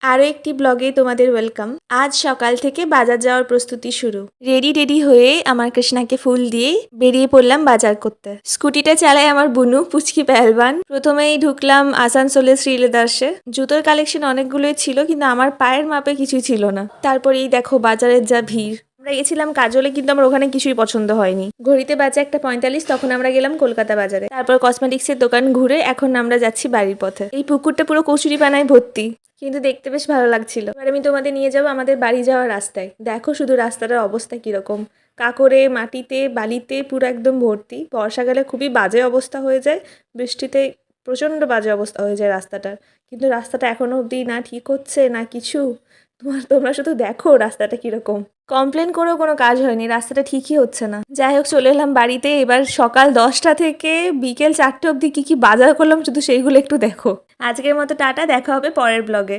আরও একটি ব্লগে তোমাদের ওয়েলকাম। আজ সকাল থেকে বাজার যাওয়ার প্রস্তুতি শুরু। রেডি হয়ে আমার কৃষ্ণাকে ফুল দিয়ে বেরিয়ে পড়লাম বাজার করতে। স্কুটিটা চালায় আমার বুনু পুচকি পেহলবান। প্রথমেই ঢুকলাম আসানসোলের শ্রীলেদার্সে। জুতোর কালেকশন অনেকগুলোই ছিল, কিন্তু আমার পায়ের মাপে কিছুই ছিল না। তারপরেই দেখো বাজারের যা ভিড়। আমরা গেছিলাম কাজলে, কিন্তু আমার ওখানে কিছুই পছন্দ হয়নি। ঘড়িতে বাজে 1:45, তখন আমরা গেলাম কলকাতা বাজারে। তারপর কসমেটিক্সের দোকান ঘুরে এখন আমরা যাচ্ছি বাড়ির পথে। এই পুকুরটা পুরো কচুরি পানায় ভর্তি, কিন্তু দেখতে বেশ ভালো লাগছিল। এবার আমি তোমাদের নিয়ে যাবো আমাদের বাড়ি যাওয়ার রাস্তায়। দেখো শুধু রাস্তাটার অবস্থা কিরকম, কাকরে মাটিতে বালিতে পুরো একদম ভর্তি। বর্ষাকালে খুবই বাজে অবস্থা হয়ে যায়, বৃষ্টিতে প্রচণ্ড বাজে অবস্থা হয়ে যায় রাস্তাটার। কিন্তু রাস্তাটা এখনো অবধি না ঠিক হচ্ছে না কিছু। তোমরা শুধু দেখো রাস্তাটা কিরকম। কমপ্লেন করেও কোনো কাজ হয়নি, রাস্তাটা ঠিকই হচ্ছে না। যাই হোক, চলে এলাম বাড়িতে। এবার সকাল 10টা থেকে বিকেল 4টে অবধি কী বাজার করলাম শুধু সেইগুলো একটু দেখো। আজকের মতো টাটা, দেখা হবে পরের ব্লগে।